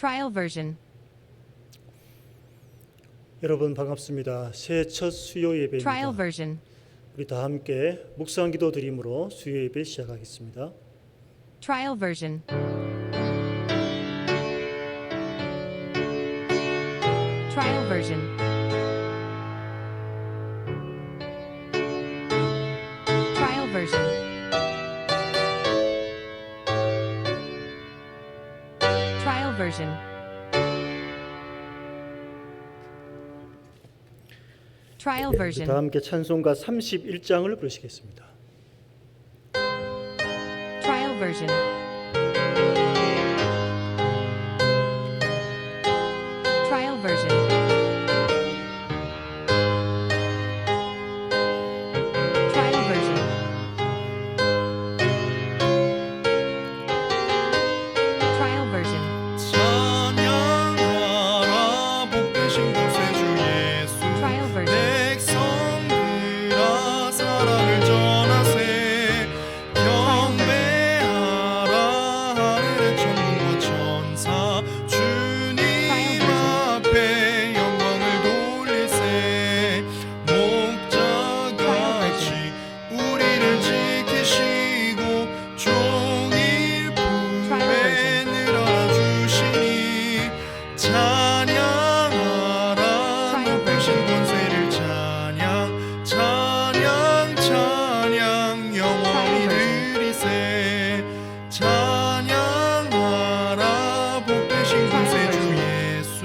Trial version. 여러분 반갑습니다. 새해 첫 수요 Trial 예배입니다. version. 우리 다 함께 묵상 기도 드림으로 수요 예배 시작하겠습니다. Trial version. Trial version. Trial version. Trial version. Trial 우리 다 version. 함께 찬송가 31장을 부르시겠습니다. Trial version. Trial version. Trial version. Trial version. 찬양하라 복되신 곳에 주 예수 Trial version. 백성들아 사랑을 전하세 경배하라 하늘의 천군과 천사 주님 앞에 영광을 돌리세 목자같이 우리를 지키시고 종일 품에 늘 안아주시니 찬양하라 높으신 권세를 찬양 찬양 찬양 영원히 드리세 찬양하라 복되신 권세 주 예수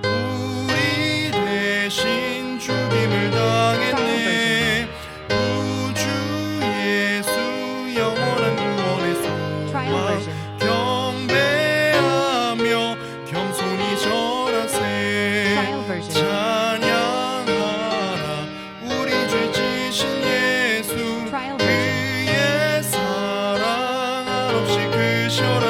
우리 대신 죽임을 당했네 우주 예수 영원한 구원의 Trial 소망 version. 경배하며 겸손히 절하세 Trial version. 찬양하라 우리 죄 지신 예수 Trial version. 그의 사랑 한없이 크셔라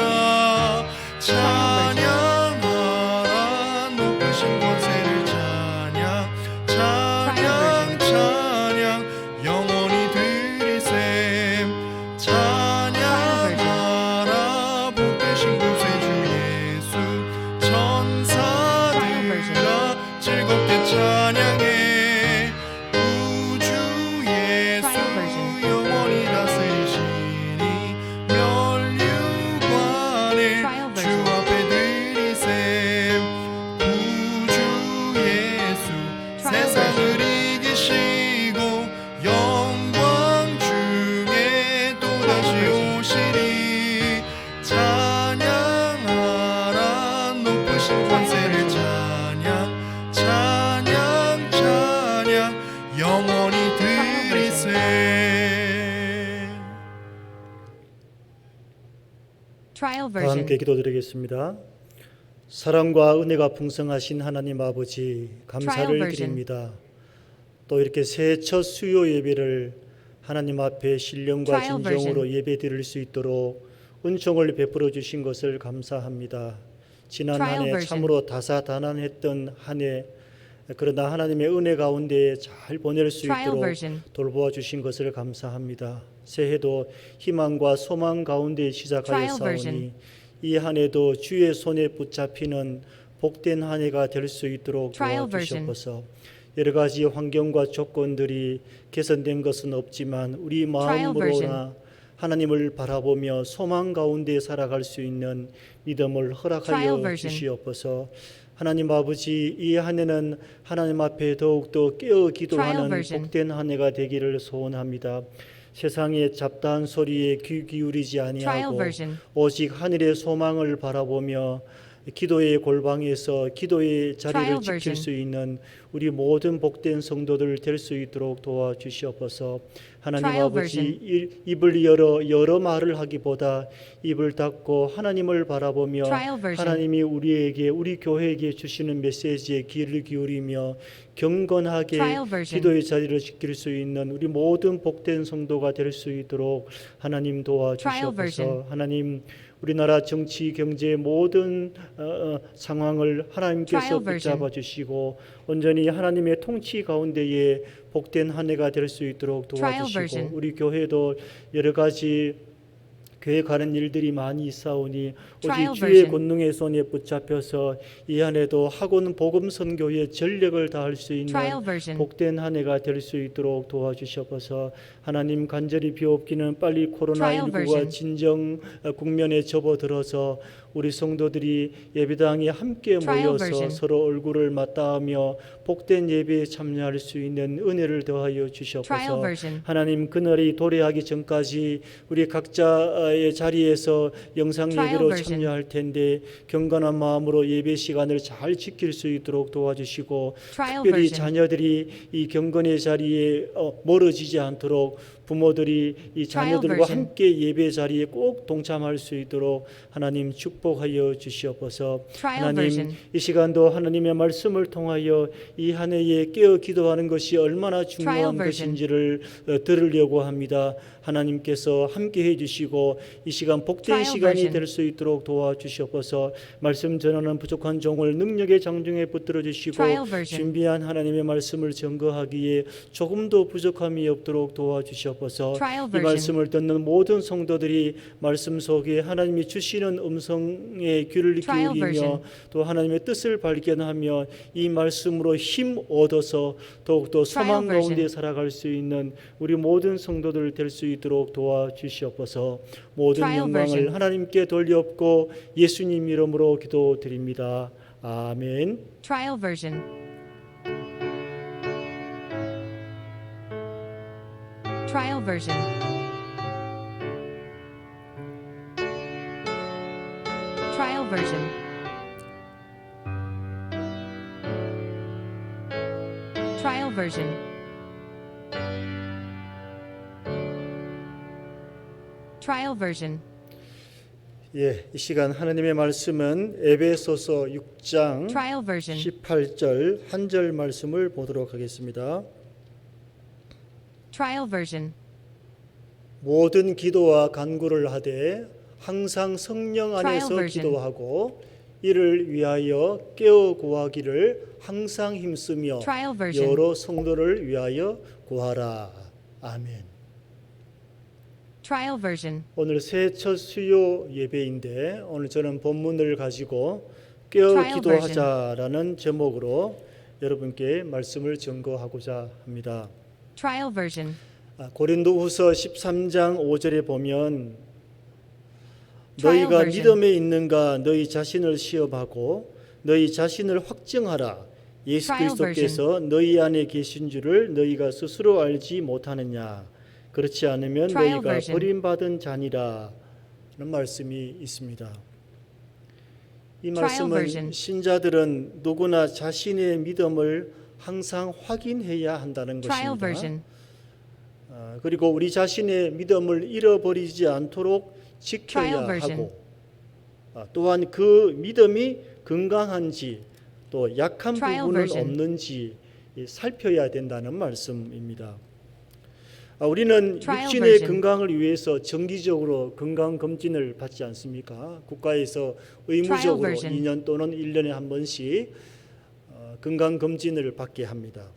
찬양하라 높으신 권세를 찬양 찬양 찬양 영원히 드리세 찬양하라 복되신 곳에 주 예수 천사들아 즐겁게 찬양해 우주 예수 영원히 다스리시니 멸류관을 주 앞에 드리세 우주 예수 세상을 이기시고 영광 중에 또다시 오시리 찬양하라 높으신 권세를 찬양 찬양 찬양 영원히 드리세 Trial 다 version. 함께 기도드리겠습니다. 사랑과 은혜가 풍성하신 하나님 아버지 Trial 감사를 version. 드립니다. 또 이렇게 새해 첫 수요 예배를 하나님 앞에 신령과 Trial 진정으로 예배 드릴 수 있도록 은총을 베풀어 주신 것을 감사합니다. 지난 Trial 한 해 version. 참으로 다사다난했던 한 해 그러나 하나님의 은혜 가운데 잘 보낼 수 Trial 있도록 version. 돌보아 주신 것을 감사합니다. 새해도 희망과 소망 가운데 Trial 시작하였사오니 version. 이 한 해도 주의 손에 붙잡히는 복된 한 해가 될 수 있도록 Trial 도와주시옵소서. 여러 가지 환경과 조건들이 개선된 것은 없지만 우리 Trial version. 마음으로나 하나님을 바라보며 소망 가운데 살아갈 수 있는 믿음을 Trial 허락하여 version. 주시옵소서. 하나님 아버지 이 한 해는 하나님 앞에 더욱더 깨어 기도하는 Trial version. 복된 한 해가 되기를 소원합니다. 세상의 잡다한 소리에 귀 기울이지 Trial 아니하고 version. 오직 하늘의 소망을 바라보며 기도의 골방에서 기도의 자리를 Trial 지킬 version. 수 있는 우리 모든 복된 성도들 될 수 있도록 도와주시옵소서. 하나님 Trial 아버지 version. 입을 열어 여러 말을 하기보다 입을 닫고 하나님을 바라보며 Trial version. 하나님이 우리에게 우리 교회에게 주시는 메시지에 귀를 기울이며 경건하게 Trial version. 기도의 자리를 지킬 수 있는 우리 모든 복된 성도가 될 수 있도록 하나님 Trial 도와주시옵소서. version. 하나님 우리나라 정치 경제 모든 상황을 하나님께서 Trial version. 붙잡아 주시고 온전히 하나님의 통치 가운데에 복된 한 해가 될 수 있도록 Trial 도와주시고 version. 우리 교회도 여러 가지 교회 가는 일들이 많이 있사오니 Trial 오직 주의 version. 권능의 손에 붙잡혀서 이 한 해도 학원 복음 선교에 전력을 다할 수 있는 Trial version. 복된 한 해가 될 수 있도록 도와주셔서 하나님 간절히 비옵기는 빨리 Trial 코로나19가 version. 진정 국면에 접어들어서 우리 성도들이 예배당에 함께 Trial 모여서 version. 서로 얼굴을 맞닿으며 복된 예배에 참여할 수 있는 은혜를 더하여 Trial 주시옵소서. version. 하나님 그날이 도래하기 전까지 우리 각자의 자리에서 영상 Trial 예배로 version. 참여할 텐데 경건한 마음으로 예배 시간을 잘 지킬 수 있도록 도와주시고 Trial 특별히 version. 자녀들이 이 경건의 자리에 멀어지지 않도록 부모들이 이 Trial 자녀들과 version. 함께 예배 자리에 꼭 동참할 수 있도록 하나님 축복하여 주시옵소서. Trial 하나님 version. 이 시간도 하나님의 말씀을 통하여 이 한 해에 깨어 기도하는 것이 얼마나 중요한 Trial version. 것인지를 들으려고 합니다. 하나님께서 함께 해주시고 이 시간 복된 Trial 시간이 version. 될 수 있도록 도와주시옵소서. 말씀 전하는 부족한 종을 능력의 장중에 붙들어 주시고 Trial version. 준비한 하나님의 말씀을 증거하기에 조금도 부족함이 없도록 도와주시옵소서. Trial 이 version. 말씀을 듣는 모든 성도들이 말씀 속에 하나님이 주시는 음성에 귀를 Trial 기울이며 version. 또 하나님의 뜻을 발견하며 이 말씀으로 힘 얻어서 더욱더 소망 Trial version. 가운데 살아갈 수 있는 우리 모든 성도들 될 수 있도록 도와주시옵소서. 모든 Trial 영광을 version. 하나님께 돌려엎고 예수님 이름으로 기도드립니다. 아멘. Trial version. Trial version. Trial version. Trial version. Trial version. 예, 이 시간 하나님의 말씀은 에베소서 6장 Trial version. 18절 한 절 말씀을 보도록 하겠습니다. Trial version. 모든 기도와 간구를 하되 항상 성령 안에서 Trial version. 기도하고 이를 위하여 깨어 구하기를 항상 힘쓰며 Trial version. 여러 성도를 위하여 구하라. 아멘. Trial version. 오늘 새해 첫 수요 예배인데 오늘 저는 본문을 가지고 깨어 Trial 기도하자라는 제목으로 여러분께 말씀을 증거하고자 합니다. Trial version. 고린도후서 13장 5절에 보면 Trial 너희가 version. 믿음에 있는가 너희 자신을 시험하고 너희 자신을 확증하라. 예수 Trial 그리스도께서 너희 안에 계신 줄을 너희가 스스로 알지 못하느냐. 그렇지 않으면 Trial 너희가 version. 버림받은 자니라 는 말씀이 있습니다. 이 Trial 말씀은 version. 신자들은 누구나 자신의 믿음을 항상 확인해야 한다는 Trial 것입니다. version. 그리고 우리 자신의 믿음을 잃어버리지 않도록 지켜야 Trial version. 하고 또한 그 믿음이 건강한지 또 약한 Trial 부분은 version. 없는지 살펴야 된다는 말씀입니다. 우리는 Trial 육신의 version. 건강을 위해서 정기적으로 건강 검진을 받지 않습니까? 국가에서 Trial 의무적으로 version. 2년 또는 1년에 한 번씩 건강 검진을 받게 합니다.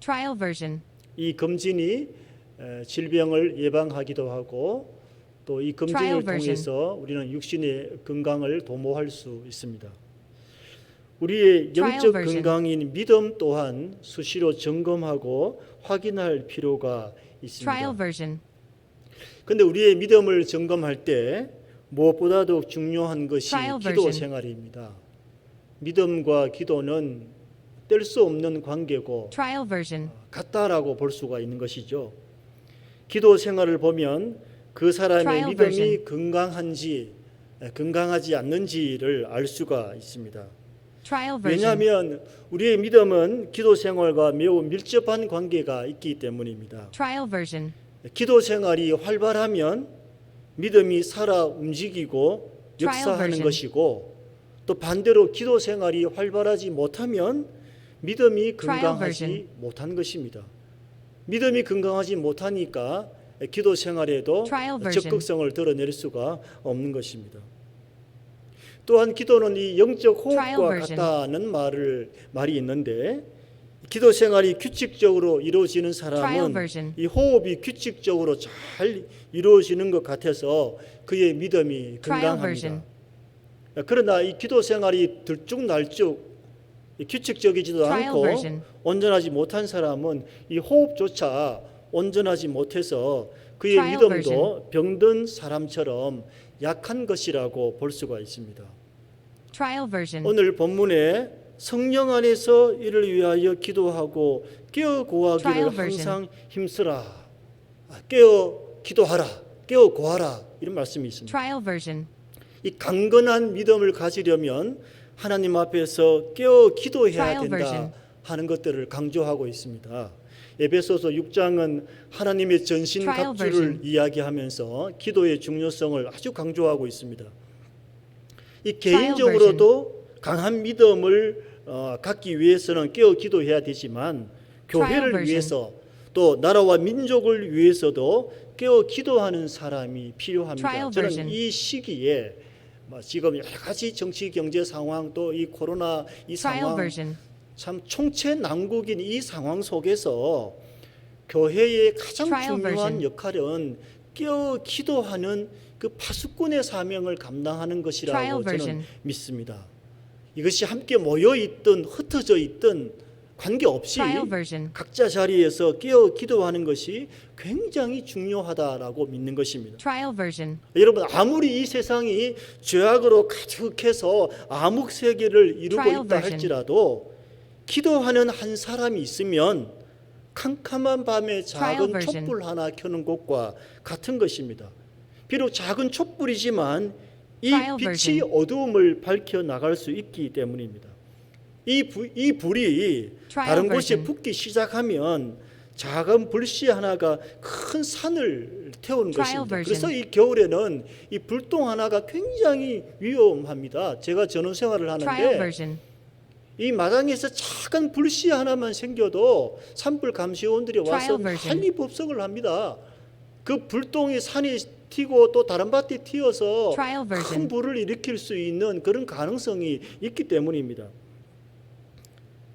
Trial version. 이 검진이 질병을 예방하기도 하고 또 이 검진을 Trial version. 통해서 우리는 육신의 건강을 도모할 수 있습니다. 우리의 Trial 영적 version. 건강인 믿음 또한 수시로 점검하고 확인할 필요가 있습니다. Trial version. 근데 우리의 믿음을 점검할 때 무엇보다도 중요한 것이 Trial 기도 version. 생활입니다. 믿음과 기도는 뗄 수 없는 관계고 Trial version. 같다라고 볼 수가 있는 것이죠. 기도 생활을 보면 그 사람의 Trial 믿음이 version. 건강한지 건강하지 않는지를 알 수가 있습니다. Trial version. 왜냐하면 우리의 믿음은 기도 생활과 매우 밀접한 관계가 있기 때문입니다. Trial version. 기도 생활이 활발하면 믿음이 살아 움직이고 Trial 역사하는 version. 것이고 또 반대로 기도 생활이 활발하지 못하면 믿음이 Trial 건강하지 version. 못한 것입니다. 믿음이 건강하지 못하니까 기도 생활에도 Trial version. 적극성을 드러낼 수가 없는 것입니다. 또한 기도는 이 영적 Trial 호흡과 version. 같다는 말이 있는데 기도 생활이 규칙적으로 이루어지는 Trial 사람은 version. 이 호흡이 규칙적으로 잘 이루어지는 것 같아서 그의 믿음이 Trial 건강합니다. version. 그러나 이 기도 생활이 들쭉날쭉 규칙적이지도 Trial 않고 version. 온전하지 못한 사람은 이 호흡조차 온전하지 못해서 그의 Trial 믿음도 병든 사람처럼 약한 것이라고 볼 수가 있습니다. Trial version. 오늘 본문에 성령 안에서 이를 위하여 기도하고 깨어 구하기를 Trial version. 항상 힘쓰라. 깨어 기도하라. 깨어 구하라. 이런 말씀이 있습니다. Trial version. 이 강건한 믿음을 가지려면 하나님 앞에서 깨어 기도해야 Trial 된다 version. 하는 것들을 강조하고 있습니다. 에베소서 6장은 하나님의 Trial 전신갑주를 version. 이야기하면서 기도의 중요성을 아주 강조하고 있습니다. 이 Trial 개인적으로도 강한 믿음을 갖기 위해서는 깨어 기도해야 되지만 Trial 교회를 version. 위해서 또 나라와 민족을 위해서도 깨어 기도하는 사람이 필요합니다. Trial 저는 version. 이 시기에 지금 여러 가지 정치 경제 상황 또 이 코로나 이 Trial 상황 version. 참 총체난국인 이 상황 속에서 교회의 가장 Trial 중요한 version. 역할은 깨어 기도하는 그 파수꾼의 사명을 감당하는 것이라고 Trial 저는 version. 믿습니다. 이것이 함께 모여 있든 흩어져 있든 관계없이 Trial version. 각자 자리에서 깨어 기도하는 것이 굉장히 중요하다라고 믿는 것입니다. Trial version. 여러분 아무리 이 세상이 죄악으로 가득해서 암흑 세계를 이루고 Trial 있다 version. 할지라도 기도하는 한 사람이 있으면 캄캄한 밤에 Trial 작은 version. 촛불 하나 켜는 것과 같은 것입니다. 비록 작은 촛불이지만 이 Trial 빛이 version. 어두움을 밝혀 나갈 수 있기 때문입니다. 이 불이 Trial 다른 곳에 version. 붙기 시작하면 작은 불씨 하나가 큰 산을 태우는 Trial 것입니다. version. 그래서 이 겨울에는 이 불똥 하나가 굉장히 위험합니다. 제가 전원 생활을 Trial 하는데 version. 이 마당에서 작은 불씨 하나만 생겨도 산불 감시원들이 와서 Trial version. 난리 법석을 합니다. 그 불똥이 산에 튀고 또 다른 밭에 튀어서 Trial version. 큰 불을 일으킬 수 있는 그런 가능성이 있기 때문입니다.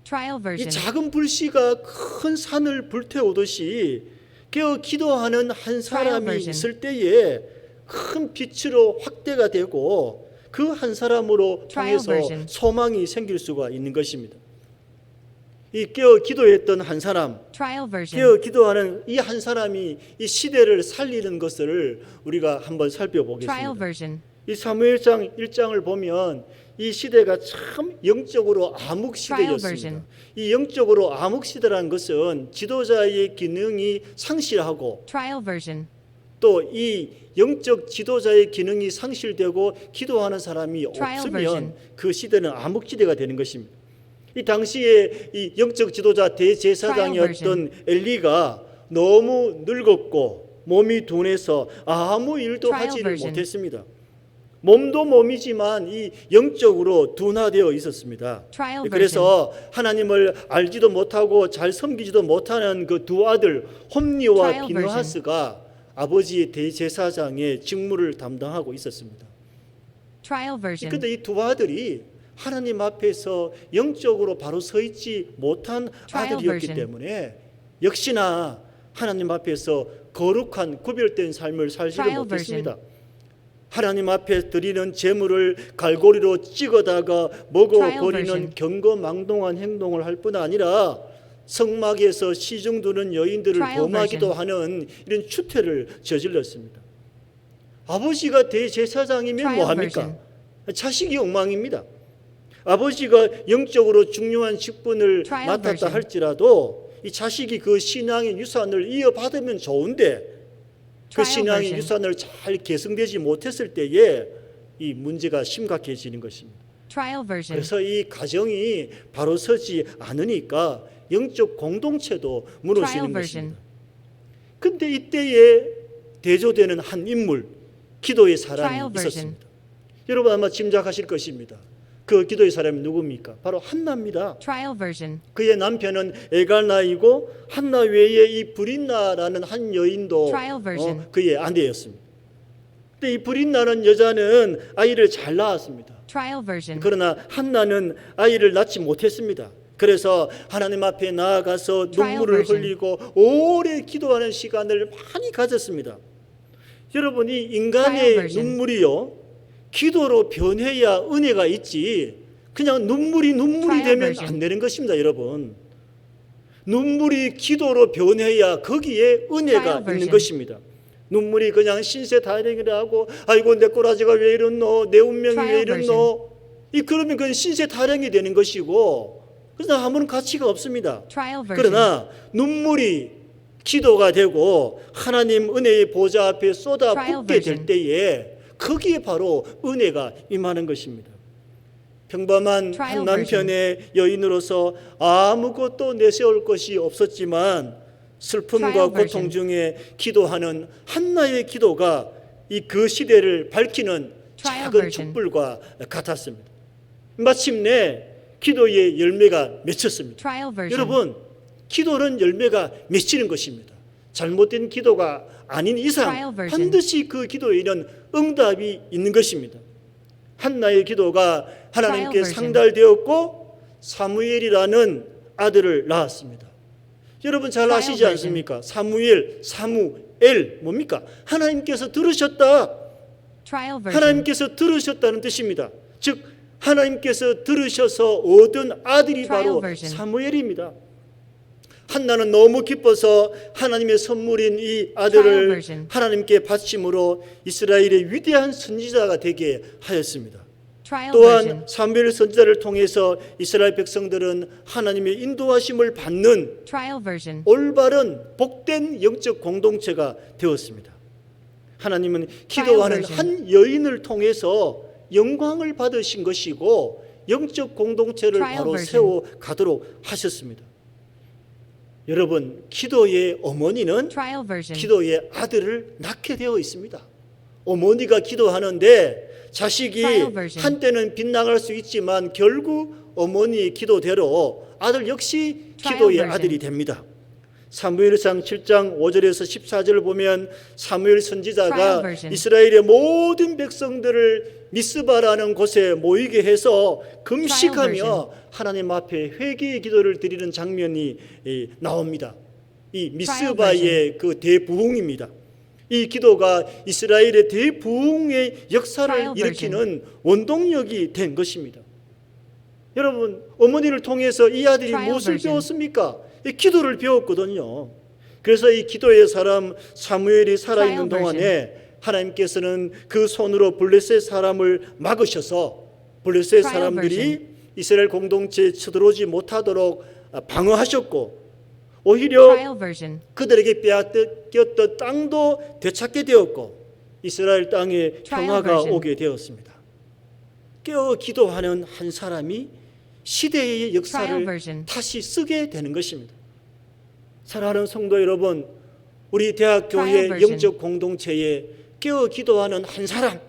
Trial 이 version. 작은 불씨가 큰 산을 불태우듯이 깨어 기도하는 한 사람이 version. 있을 때에 큰 빛으로 확대가 되고 그 한 사람으로 Trial 통해서 version. 소망이 생길 수가 있는 것입니다. 이 깨어 기도했던 한 사람, Trial version. 깨어 기도하는 이 한 사람이 이 시대를 살리는 것을 우리가 한번 Trial 살펴보겠습니다. version. 이 사무엘상 1장을 보면 이 시대가 참 영적으로 암흑 Trial 시대였습니다. version. 이 영적으로 암흑 시대라는 것은 지도자의 기능이 상실하고 Trial version. 또 이 영적 지도자의 기능이 상실되고 기도하는 사람이 Trial 없으면 version. 그 시대는 암흑 시대가 되는 것입니다. 이 당시에 이 영적 지도자 대제사장이었던 엘리가 너무 늙었고 몸이 둔해서 아무 일도 Trial 하지를 version. 못했습니다. 몸도 몸이지만 이 영적으로 둔화되어 있었습니다. Trial version. 그래서 하나님을 알지도 못하고 잘 섬기지도 못하는 그 두 아들 홈리와 Trial 비느하스가 아버지의 대제사장의 직무를 담당하고 있었습니다. Trial version. 그런데 이 두 아들이 하나님 앞에서 영적으로 바로 서 있지 못한 Trial 아들이었기 version. 때문에 역시나 하나님 앞에서 거룩한 구별된 삶을 살지를 Trial 못했습니다. 하나님 앞에 드리는 제물을 갈고리로 찍어다가 먹어버리는 version. 경거망동한 행동을 할 뿐 아니라 성막에서 시중 두는 여인들을 Trial 범하기도 version. 하는 이런 추태를 저질렀습니다. 아버지가 대제사장이면 Trial 뭐합니까? version. 자식이 엉망입니다. 아버지가 영적으로 중요한 직분을 Trial 맡았다 version. 할지라도 이 자식이 그 신앙의 유산을 이어받으면 좋은데 그 Trial 신앙의 version. 유산을 잘 계승되지 못했을 때에 이 문제가 심각해지는 것입니다. Trial version. 그래서 이 가정이 바로 서지 않으니까 영적 공동체도 무너지는 Trial version. 것입니다. 근데 이때에 대조되는 한 인물, 기도의 사람이 Trial version. 있었습니다. 여러분 아마 짐작하실 것입니다. 그 기도의 사람이 누굽니까? 바로 한나입니다. Trial version. 그의 남편은 엘갈나이고 한나 외에 이 브린나라는 한 여인도 Trial version. 그의 아내였습니다. 근데 이 브린나라는 여자는 아이를 잘 낳았습니다. Trial version. 그러나 한나는 아이를 낳지 못했습니다. 그래서 하나님 앞에 나아가서 Trial 눈물을 version. 흘리고 오래 기도하는 시간을 많이 가졌습니다. 여러분이 인간의 Trial version. 눈물이요, 기도로 변해야 은혜가 있지 그냥 눈물이 Trial 되면 version. 안 되는 것입니다. 여러분, 눈물이 기도로 변해야 거기에 은혜가 Trial 있는 version. 것입니다. 눈물이 그냥 신세다행이라 하고 아이고 내 꼬라지가 왜 이렇노, 내 운명이 왜 Trial 이렇노, 그러면 그건 신세다행이 되는 것이고 그래서 아무런 가치가 없습니다. Trial version. 그러나 눈물이 기도가 되고 하나님 은혜의 보좌 앞에 쏟아붓게 될 때에 거기에 바로 은혜가 임하는 것입니다. 평범한 Trial 한 남편의 여인으로서 아무것도 내세울 것이 없었지만 슬픔과 Trial 고통 version. 중에 기도하는 한나의 기도가 그 시대를 밝히는 Trial 작은 version. 촛불과 같았습니다. 마침내 기도의 열매가 맺혔습니다. Trial version. 여러분, 기도는 열매가 맺히는 것입니다. 잘못된 기도가 아닌 이상 Trial version. 반드시 그 기도에는 응답이 있는 것입니다. 한나의 기도가 하나님께 Trial version. 상달되었고 사무엘이라는 아들을 낳았습니다. 여러분 잘 Trial 아시지 version. 않습니까? 사무엘 뭡니까? 하나님께서 들으셨다. Trial version. 하나님께서 들으셨다는 뜻입니다. 즉 하나님께서 들으셔서 얻은 아들이 Trial 바로 version. 사무엘입니다. 한나는 너무 기뻐서 하나님의 선물인 이 Trial 아들을 version. 하나님께 바침으로 이스라엘의 위대한 선지자가 되게 하였습니다. Trial 또한 version. 사무엘 선지자를 통해서 이스라엘 백성들은 하나님의 인도하심을 받는 Trial version. 올바른 복된 영적 공동체가 되었습니다. 하나님은 기도하는 version. 한 여인을 통해서 영광을 받으신 것이고 영적 공동체를 Trial 바로 version. 세워 가도록 하셨습니다. 여러분, 기도의 어머니는 Trial version. 기도의 아들을 낳게 되어 있습니다. 어머니가 기도하는데 자식이 Trial version. 한때는 빗나갈 수 있지만 결국 어머니의 기도대로 아들 역시 Trial 기도의 version. 아들이 됩니다. 사무엘상 7장 5절에서 14절을 보면 사무엘 Trial 선지자가 version. 이스라엘의 모든 백성들을 미스바라는 곳에 모이게 해서 Trial 금식하며 version. 하나님 앞에 회개의 기도를 드리는 장면이 나옵니다. 이 Trial 미스바의 그 대부흥입니다. 이 기도가 이스라엘의 대부흥의 역사를 Trial 일으키는 원동력이 된 것입니다. 여러분, 어머니를 통해서 이 아들이 Trial 무엇을 version. 배웠습니까? 이 기도를 배웠거든요. 그래서 이 기도의 사람 사무엘이 살아있는 Trial 동안에 하나님께서는 그 손으로 블레셋 사람을 막으셔서 블레셋 Trial 사람들이 version. 이스라엘 공동체에 쳐들어오지 못하도록 방어하셨고 오히려 Trial version. 그들에게 빼앗겼던 땅도 되찾게 되었고 이스라엘 땅에 Trial 평화가 version. 오게 되었습니다. 깨어 기도하는 한 사람이 시대의 Trial 역사를 version. 다시 쓰게 되는 것입니다. 사랑하는 성도 여러분, 우리 대학교회 Trial version. 영적 공동체에 깨어 기도하는 한 사람,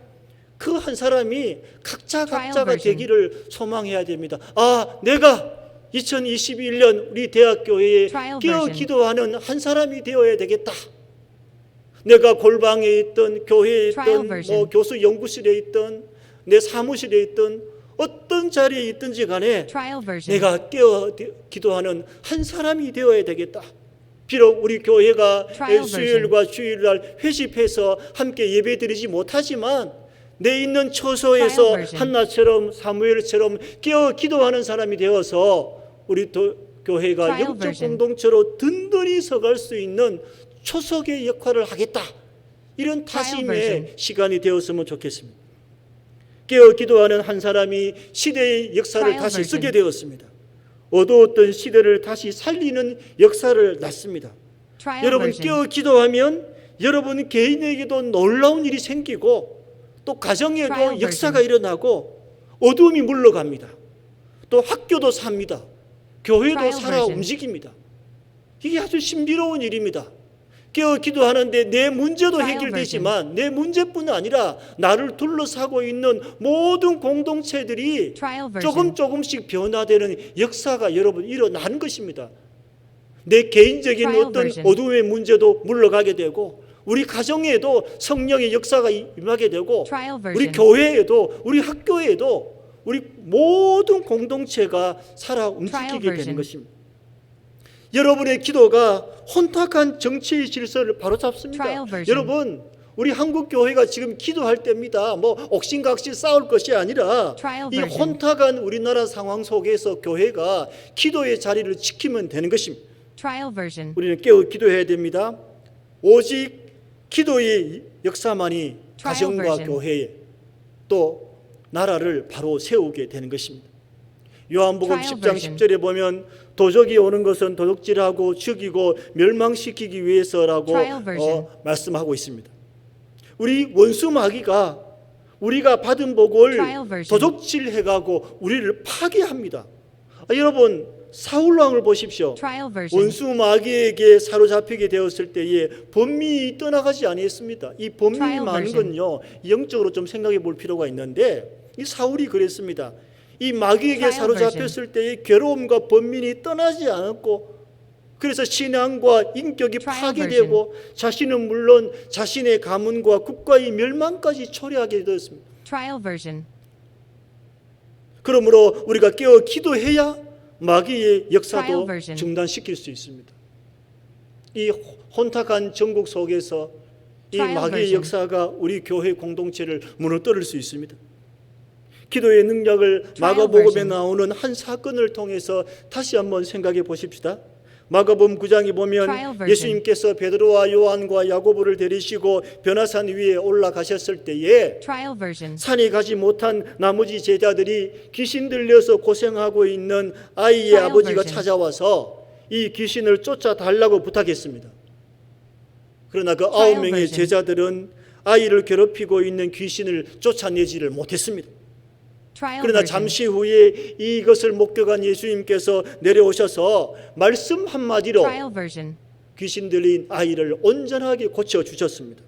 그 한 사람이 Trial 각자가 version. 되기를 소망해야 됩니다. 아, 내가 2021년 우리 대학교회에 Trial 깨어 version. 기도하는 한 사람이 되어야 되겠다. 내가 골방에 있던 교회에 Trial 있던 version. 뭐 교수 연구실에 있던 내 사무실에 있던 어떤 자리에 있든지 간에 Trial version. 내가 깨어 기도하는 한 사람이 되어야 되겠다. 비록 우리 교회가 Trial 수요일과 주일날 회집해서 함께 예배드리지 못하지만 내 있는 처소에서 Trial version. 한나처럼 사무엘처럼 깨어 기도하는 사람이 되어서 우리 교회가 Trial 영적 version. 공동체로 든든히 서갈 수 있는 초석의 역할을 하겠다. 이런 Trial 다짐의 version. 시간이 되었으면 좋겠습니다. 깨어 기도하는 한 사람이 시대의 역사를 Trial 다시 version. 쓰게 되었습니다. 어두웠던 시대를 다시 살리는 역사를 낳습니다. Trial 여러분 version. 깨어 기도하면 여러분 개인에게도 놀라운 일이 생기고 또 가정에도 Trial 역사가 일어나고 어두움이 물러갑니다. 또 학교도 삽니다. 교회도 Trial 살아 version. 움직입니다. 이게 아주 신비로운 일입니다. 깨어 기도하는데 내 문제도 Trial 해결되지만 내 문제뿐 아니라 나를 둘러싸고 있는 모든 공동체들이 Trial version. 조금씩 변화되는 역사가 여러분 일어나는 것입니다. 내 개인적인 Trial 어떤 version. 어두움의 문제도 물러가게 되고 우리 가정에도 성령의 역사가 임하게 되고 Trial 우리 version. 교회에도 우리 학교에도 우리 모든 공동체가 살아 Trial 움직이게 되는 version. 것입니다. 여러분의 기도가 혼탁한 정치의 질서를 바로잡습니다. Trial version. 여러분, 우리 한국 교회가 지금 기도할 때입니다. 뭐 옥신각신 싸울 것이 아니라 Trial 이 version. 혼탁한 우리나라 상황 속에서 교회가 기도의 자리를 지키면 되는 것입니다. Trial version. 우리는 깨어 기도해야 됩니다. 오직 기도의 역사만이 가정과 version. 교회에 또 나라를 바로 세우게 되는 것입니다. 요한복음 Trial 10장 version. 10절에 보면 도적이 오는 것은 도둑질하고 죽이고 멸망시키기 위해서라고 Trial version. 말씀하고 있습니다. 우리 원수 마귀가 우리가 받은 복을 Trial version. 도둑질해가고 우리를 파괴합니다. 여러분, 사울 왕을 보십시오. Trial version. 원수 마귀에게 사로잡히게 되었을 때에 범민이 떠나가지 아니했습니다. 이 범민이 Trial 많은 version. 건요, 영적으로 좀 생각해 볼 필요가 있는데, 이 사울이 그랬습니다. 이 마귀에게 Trial 사로잡혔을 때의 괴로움과 범민이 떠나지 않았고, 그래서 신앙과 인격이 Trial 파괴되고 자신은 물론 자신의 가문과 국가의 멸망까지 초래하게 되었습니다. Trial version. 그러므로 우리가 깨어 기도해야 마귀의 역사도 Trial version. 중단시킬 수 있습니다. 이 혼탁한 전국 속에서 이 Trial 마귀의 version. 역사가 우리 교회 공동체를 무너뜨릴 수 있습니다. 기도의 능력을 마가복음에 version. 나오는 한 사건을 통해서 다시 한번 생각해 보십시다. 마가복음 9장에 보면 Trial version. 예수님께서 베드로와 요한과 야고보를 데리시고 변화산 위에 올라가셨을 때에 Trial version. 산에 가지 못한 나머지 제자들이 귀신 들려서 고생하고 있는 아이의 Trial 아버지가 version. 찾아와서 이 귀신을 쫓아달라고 부탁했습니다. 그러나 그 Trial 9명의 version. 제자들은 아이를 괴롭히고 있는 귀신을 쫓아내지를 못했습니다. Trial 그러나 version. 잠시 후에 이것을 목격한 예수님께서 내려오셔서 말씀 한마디로 Trial version. 귀신 들린 아이를 온전하게 고쳐주셨습니다.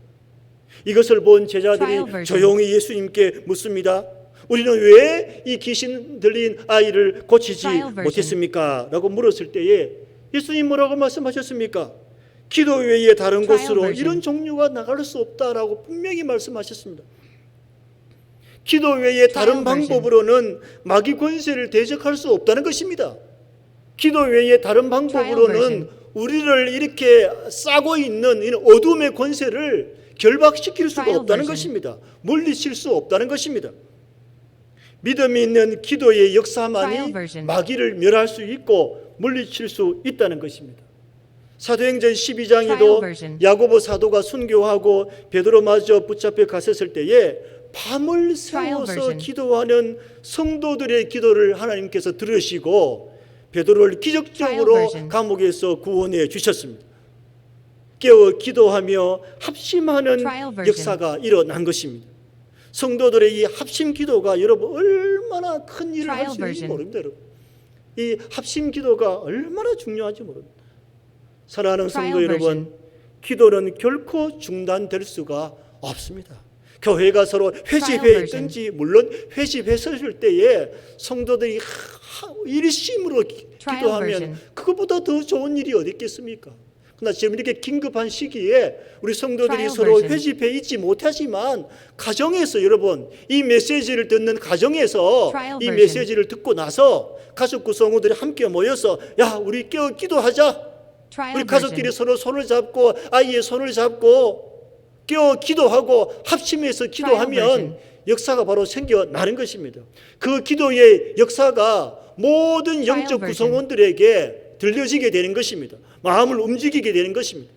이것을 본 제자들이 Trial version. 조용히 예수님께 묻습니다. 우리는 왜 이 귀신 들린 아이를 고치지 Trial version. 못했습니까? 라고 물었을 때에 예수님 뭐라고 말씀하셨습니까? 기도 외에 다른 Trial 곳으로 version. 이런 종류가 나갈 수 없다라고 분명히 말씀하셨습니다. 기도 외에 다른 version. 방법으로는 마귀 권세를 대적할 수 없다는 것입니다. 기도 외에 다른 방법으로는 version. 우리를 이렇게 싸고 있는 이 어둠의 권세를 결박시킬 수가 Trial 없다는 version. 것입니다. 물리칠 수 없다는 것입니다. 믿음이 있는 기도의 Trial 역사만이 version. 마귀를 멸할 수 있고 물리칠 수 있다는 것입니다. 사도행전 Trial 12장에도 version. 야고보 사도가 순교하고 베드로마저 붙잡혀 갔었을 때에 밤을 Trial 새워서 version. 기도하는 성도들의 기도를 하나님께서 들으시고 베드로를 기적적으로 Trial version. 감옥에서 구원해 주셨습니다. 깨어 기도하며 합심하는 Trial version. 역사가 일어난 것입니다. 성도들의 이 합심 기도가 여러분 얼마나 큰 일을 할 Trial 수 있는지 version. 모릅니다. 여러분. 이 합심 기도가 얼마나 중요한지 모릅니다. 사랑하는 Trial 성도 여러분, version. 기도는 결코 중단될 수가 없습니다. 교회가 서로 Trial 회집해 version. 있든지 물론 회집했을 때에 성도들이 일심으로 Trial 기도하면 version. 그것보다 더 좋은 일이 어디 있겠습니까? 그러나 지금 이렇게 긴급한 시기에 우리 성도들이 Trial 서로 version. 회집해 있지 못하지만 가정에서 여러분 이 메시지를 듣는 가정에서 Trial 이 version. 메시지를 듣고 나서 가족 구성원들이 함께 모여서 야 우리 깨어 기도하자. Trial 우리 가족끼리 version. 서로 손을 잡고 아이의 손을 잡고 깨어 기도하고 합심해서 기도하면 version. 역사가 바로 생겨나는 것입니다. 그 기도의 역사가 모든 Trial 영적 version. 구성원들에게 들려지게 되는 것입니다. 마음을 움직이게 되는 것입니다.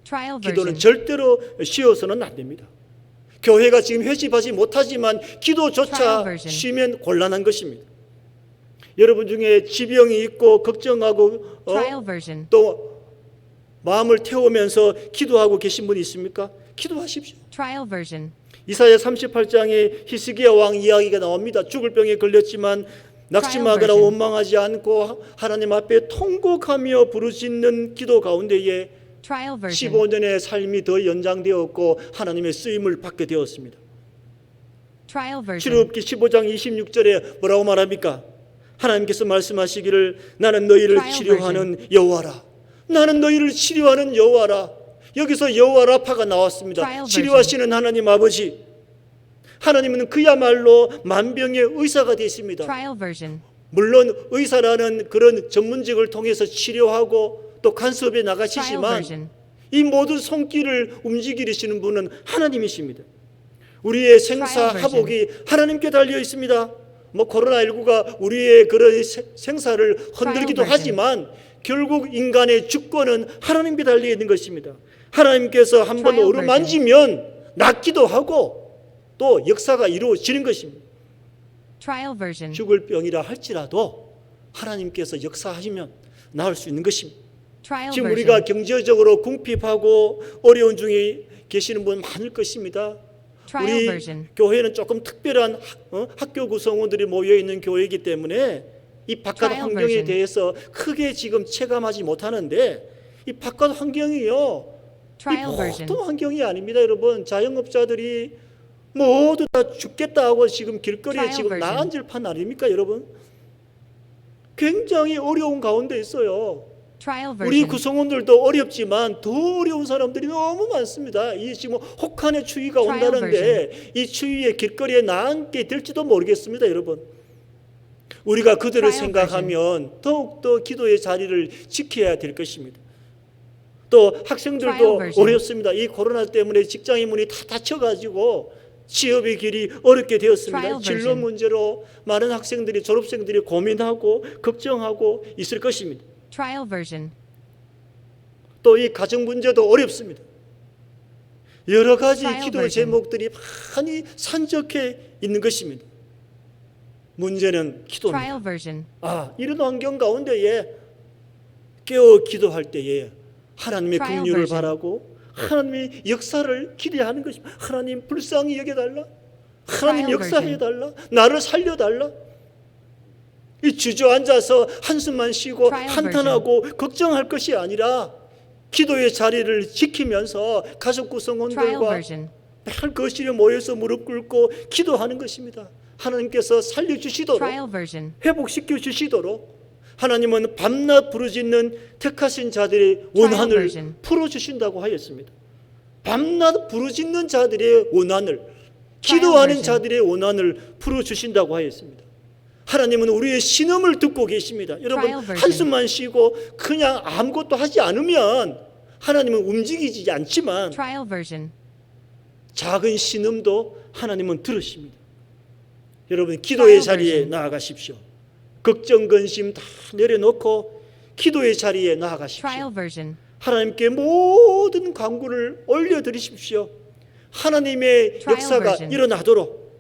Trial 기도는 version. 절대로 쉬어서는 안 됩니다. 교회가 지금 회집하지 못하지만 Trial 기도조차 version. 쉬면 곤란한 것입니다. 여러분 중에 지병이 있고 걱정하고 Trial version. 또 마음을 태우면서 기도하고 계신 분이 있습니까? 기도하십시오. Trial version. 이사야 38장에 히스기야 왕 이야기가 나옵니다. 죽을 병에 걸렸지만 낙심하거나 version. 원망하지 않고 하나님 앞에 통곡하며 부르짖는 기도 가운데에 Trial version. 15년의 삶이 더 연장되었고 하나님의 쓰임을 받게 되었습니다. Trial version. 출애굽기 15장 26절에 뭐라고 말합니까? 하나님께서 말씀하시기를 나는 너희를 Trial 치료하는 여호와라. 나는 너희를 치료하는 여호와라. 여기서 여호와 라파가 나왔습니다. Trial 치료하시는 하나님 아버지. 하나님은 그야말로 만병의 의사가 되십니다. Trial version. 물론 의사라는 그런 전문직을 통해서 치료하고 또 간섭에 Trial 나가시지만 version. 이 모든 손길을 움직이시는 분은 하나님이십니다. 우리의 생사 Trial 화복이 하나님께 달려 있습니다. 뭐 코로나19가 우리의 그런 생사를 흔들기도 Trial version. 하지만 결국 인간의 주권은 하나님께 달려 있는 것입니다. 하나님께서 한번 Trial 어루만지면 낫기도 하고 또 역사가 이루어지는 것입니다. Trial version. 죽을 병이라 할지라도 하나님께서 역사하시면 나을 수 있는 것입니다. Trial 지금 version. 우리가 경제적으로 궁핍하고 어려운 중에 계시는 분 많을 것입니다. Trial 우리 version. 교회는 조금 특별한 학교 구성원들이 모여 있는 교회이기 때문에 이 바깥 Trial 환경에 version. 대해서 크게 지금 체감하지 못하는데 이 바깥 환경이요, 이 Trial version. 보통 환경이 아닙니다. 여러분, 자영업자들이 모두 다 죽겠다 하고 지금 길거리에 Trial 지금 version. 나앉을 판 아닙니까, 여러분? 굉장히 어려운 가운데 있어요. Trial 우리 version. 구성원들도 어렵지만 더 어려운 사람들이 너무 많습니다. 이 지금 혹한의 추위가 Trial 온다는데 이 추위에 길거리에 나앉게 될지도 모르겠습니다, 여러분. 우리가 그들을 Trial 생각하면 더욱더 기도의 자리를 지켜야 될 것입니다. 또 Trial 학생들도 version. 어렵습니다. 이 코로나 때문에 직장의 문이 다 닫혀가지고 취업의 길이 어렵게 되었습니다. Trial 진로 version. 문제로 많은 학생들이, 졸업생들이 고민하고 걱정하고 있을 것입니다. Trial version. 또 이 가정 문제도 어렵습니다. 여러 가지 Trial 기도 version. 제목들이 많이 산적해 있는 것입니다. 문제는 기도입니다. Trial version. 이런 환경 가운데에 깨어 기도할 때에 하나님의 Trial 긍휼을 version. 바라고 하나님의 역사를 기대하는 것입니다. 하나님 불쌍히 여겨달라. 하나님 Trial 역사해달라. 나를 살려달라. 이 주저앉아서 한숨만 쉬고 Trial 한탄하고 걱정할 것이 아니라 기도의 자리를 지키면서 가족 Trial 구성원들과 version. 매일 거실에 모여서 무릎 꿇고 기도하는 것입니다. 하나님께서 살려주시도록, Trial version. 회복시켜 주시도록 하나님은 밤낮 부르짖는 택하신 자들의 원한을 version. 풀어주신다고 하였습니다. 밤낮 부르짖는 자들의 원한을, Trial 기도하는 version. 자들의 원한을 풀어주신다고 하였습니다. 하나님은 우리의 신음을 듣고 계십니다. 여러분, Trial version. 한숨만 쉬고 그냥 아무것도 하지 않으면 하나님은 움직이지 않지만 Trial version. 작은 신음도 하나님은 들으십니다. 여러분, 기도의 Trial 자리에 version. 나아가십시오. 걱정, 근심 다 내려놓고 기도의 자리에 나아가십시오. Trial version. 하나님께 모든 간구를 올려드리십시오. 하나님의 Trial 역사가 version. 일어나도록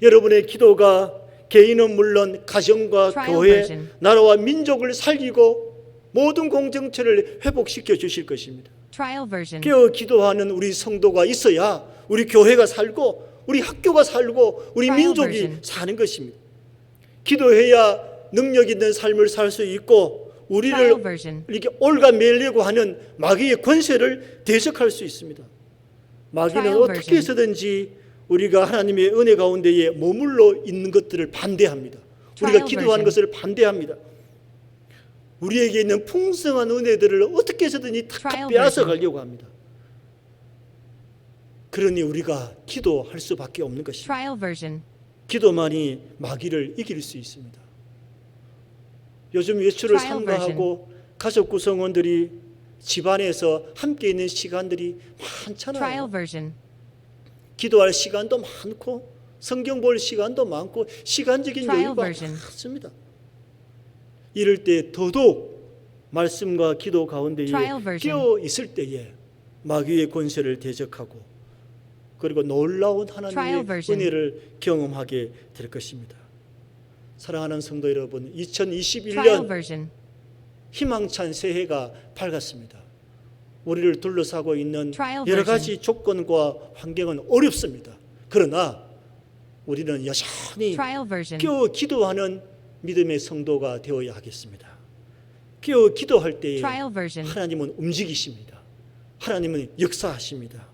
여러분의 기도가 개인은 물론 가정과 Trial 교회, version. 나라와 민족을 살리고 모든 공동체를 회복시켜 주실 것입니다. Trial version. 깨어 기도하는 우리 성도가 있어야 우리 교회가 살고 우리 학교가 살고 우리 Trial 민족이 version. 사는 것입니다. 기도해야 능력 있는 삶을 살 수 있고 우리를 Trial version. 이렇게 올가매려고 하는 마귀의 권세를 대적할 수 있습니다. 마귀는 Trial 어떻게 version. 해서든지 우리가 하나님의 은혜 가운데에 머물러 있는 것들을 반대합니다. 우리가 Trial 기도하는 version. 것을 반대합니다. 우리에게 있는 풍성한 은혜들을 어떻게 해서든지 다 Trial 빼앗아 version. 가려고 합니다. 그러니 우리가 기도할 수밖에 없는 것입니다. Trial version. 기도만이 마귀를 이길 수 있습니다. 요즘 외출을 Trial 삼가하고 가족 구성원들이 집안에서 함께 있는 시간들이 많잖아요. Trial version. 기도할 시간도 많고 성경 볼 시간도 많고 시간적인 Trial 여유가 version. 많습니다. 이럴 때 더더욱 말씀과 기도 가운데에 Trial version. 끼어 있을 때에 마귀의 권세를 대적하고 그리고 놀라운 Trial 하나님의 version. 은혜를 경험하게 될 것입니다. 사랑하는 성도 여러분, Trial 2021년 version. 희망찬 새해가 밝았습니다. 우리를 둘러싸고 있는 Trial 여러 version. 가지 조건과 환경은 어렵습니다. 그러나 우리는 여전히 Trial version. 깨어 기도하는 믿음의 성도가 되어야 하겠습니다. 깨어 기도할 때에 Trial version. 하나님은 움직이십니다. 하나님은 역사하십니다.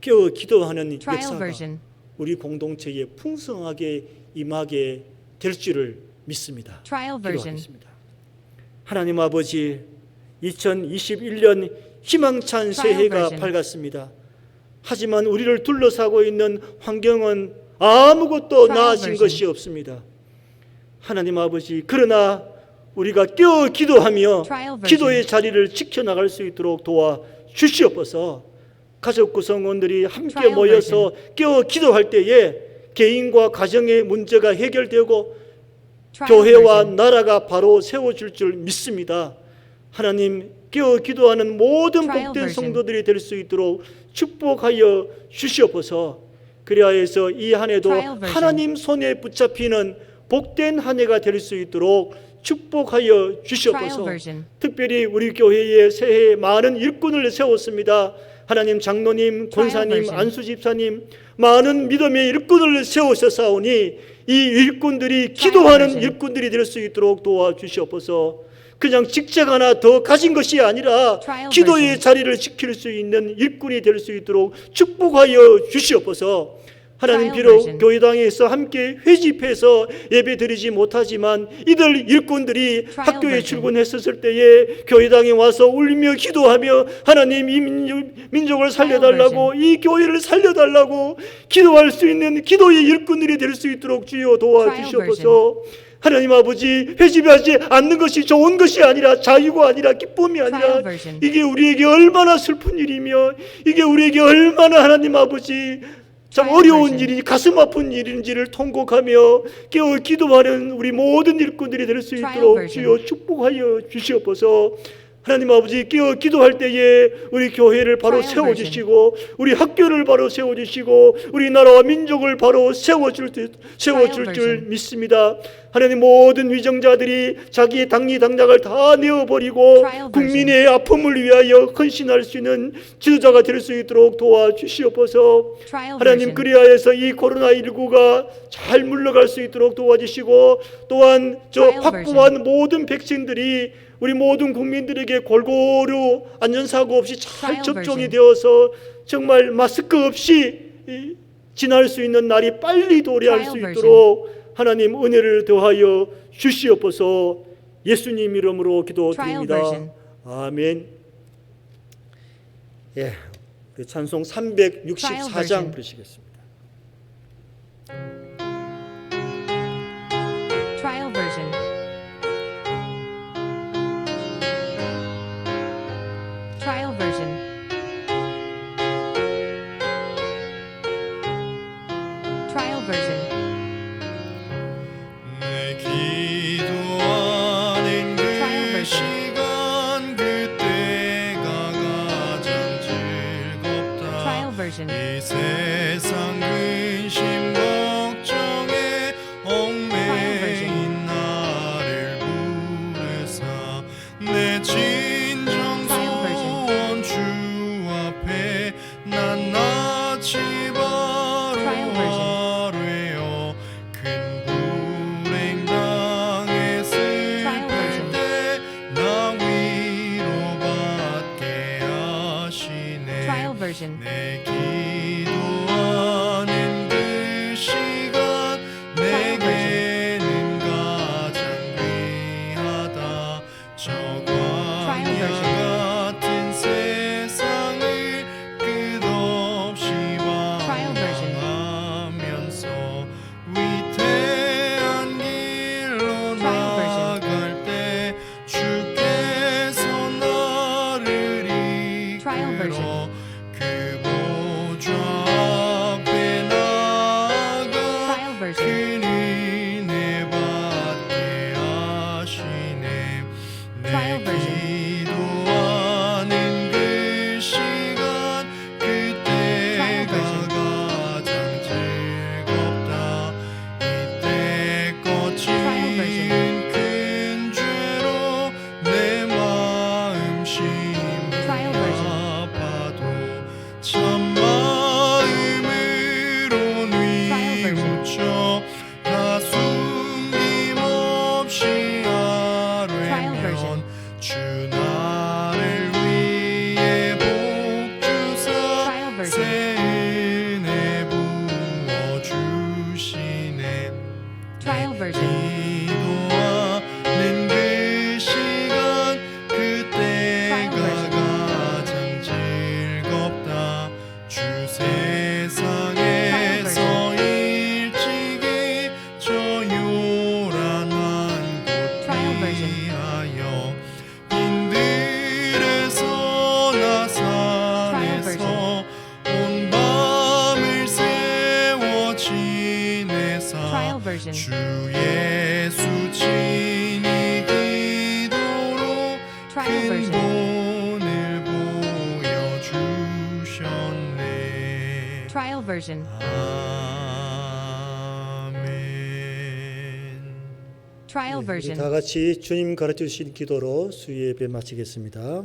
깨어 기도하는 Trial 역사가 version. 우리 공동체에 풍성하게 임하게 될 줄을 믿습니다. Trial version. 기도하겠습니다. 하나님 아버지, 2021년 희망찬 Trial 새해가 version. 밝았습니다. 하지만 우리를 둘러싸고 있는 환경은 아무것도 나아진 것이 없습니다. 하나님 아버지, 그러나 우리가 깨어 기도하며 기도의 자리를 지켜나갈 수 있도록 도와주시옵소서. 가족 구성원들이 함께 모여서 깨어 기도할 때에 개인과 가정의 문제가 해결되고 교회와 나라가 바로 세워질 줄 믿습니다. 하나님, 깨어 기도하는 모든 복된 성도들이 될 수 있도록 축복하여 주시옵소서. 그리하여서 이 한 해도 하나님 손에 붙잡히는 복된 한 해가 될 수 있도록 축복하여 주시옵소서. 특별히 우리 교회에 새해 많은 일꾼을 세웠습니다. 하나님, 장로님, 권사님, 안수집사님, 많은 믿음의 일꾼을 세우셨사오니 이 일꾼들이 기도하는 일꾼들이 될 수 있도록 도와주시옵소서. 그냥 직책 하나 더 가진 것이 아니라 기도의 자리를 지킬 수 있는 일꾼이 될 수 있도록 축복하여 주시옵소서. 하나님, 비록 교회당에서 함께 회집해서 예배드리지 못하지만 이들 일꾼들이 학교에 출근했었을 때에 교회당에 와서 울며 기도하며 하나님, 이 민족을 살려달라고, 이 교회를 살려달라고 기도할 수 있는 기도의 일꾼들이 될 수 있도록 주여 도와주시옵소서. 하나님 아버지, 회집하지 않는 것이 좋은 것이 아니라 자유가 아니라 기쁨이 아니라 이게 우리에게 얼마나 슬픈 일이며 이게 우리에게 얼마나 하나님 아버지 참 어려운 일이 가슴 아픈 일인지를 통곡하며 깨어 기도하는 우리 모든 일꾼들이 될 수 있도록 주여 축복하여 주시옵소서. 하나님 아버지, 깨어 기도할 때에 우리 교회를 바로 세워주시고 우리 학교를 바로 세워주시고 우리나라와 민족을 바로 세워줄 줄 믿습니다. 하나님, 모든 위정자들이 자기의 당리당략을 다 내어버리고 국민의 아픔을 위하여 헌신할 수 있는 지도자가 될 수 있도록 도와주시옵소서. 하나님, 그리하여서 이 코로나19가 잘 물러갈 수 있도록 도와주시고 또한 확보한 모든 백신들이 우리 모든 국민들에게 골고루 안전사고 없이 잘 접종이 되어서 정말 마스크 없이 지날 수 있는 날이 빨리 도래할 수 있도록 하나님 은혜를 더하여 주시옵소서. 예수님 이름으로 기도드립니다. 아멘. 예, 찬송 364장 부르시겠습니다. Trial version. Trial version. Trial version. 내 기도하는 그 시간 그때가 가장 즐겁다. Trial version. 이 세상 근심 걱정에 얽매인 나를 부르사 내 진정 소원 주 앞에 난 낯이 바로 아뢰어 큰 불행 당했을 때 나 위로받게 하시네. Trial version. 내 기도하는 그 시간 내게는 가장 귀하다. 저 광야 같은 세상을 끝없이 방황하면서 위태한 길로 나갈 때 주께서 나를 이끌어 그 보좌 앞에 나아가 Trial version. 큰 은혜 받게 하시네. 내 Trial version. 기도하는 그 시간 그때가 가장 즐겁다. 이때 거친 큰 죄로 내 마음심이 Trial version. 아파도 참 마음으로 뉘우쳐 다 숨김없이 아뢰면 주 나를 위해 복 주사 Trial version. 새 은혜 부어주시네. Trial version. 기도하는 그 시간 그때가 Trial version. 가장 즐겁다. 주 version. 아멘. Trial 우리 version. 다 같이 주님 가르쳐 주신 기도로 수요 예배 마치겠습니다.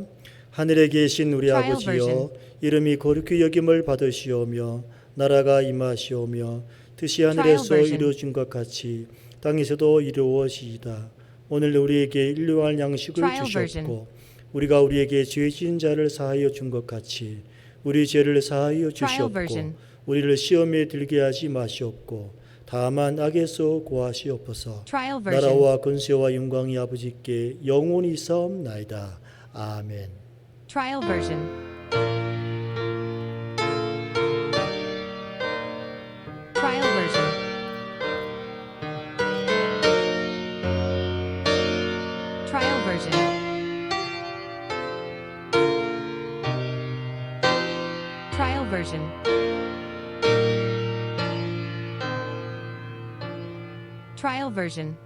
하늘에 계신 우리 Trial 아버지여, version. 이름이 거룩히 여김을 받으시오며 나라가 임하시오며 뜻이 Trial 하늘에서 version. 이루어진 것 같이 땅에서도 이루어지이다. 오늘 우리에게 일용할 양식을 Trial 주시옵고 우리가 우리에게 죄 지은 자를 사하여 준 것 같이 우리 죄를 사하여 Trial 주시옵고 version. 우리를 시험에 들게 하지 마시옵고 다만 악에서 구하시옵소서. Trial version. 나라와 권세와 영광이 아버지께 영원히 있사옵나이다. 아멘. Trial version. Trial version. Trial version. Trial version. Trial version.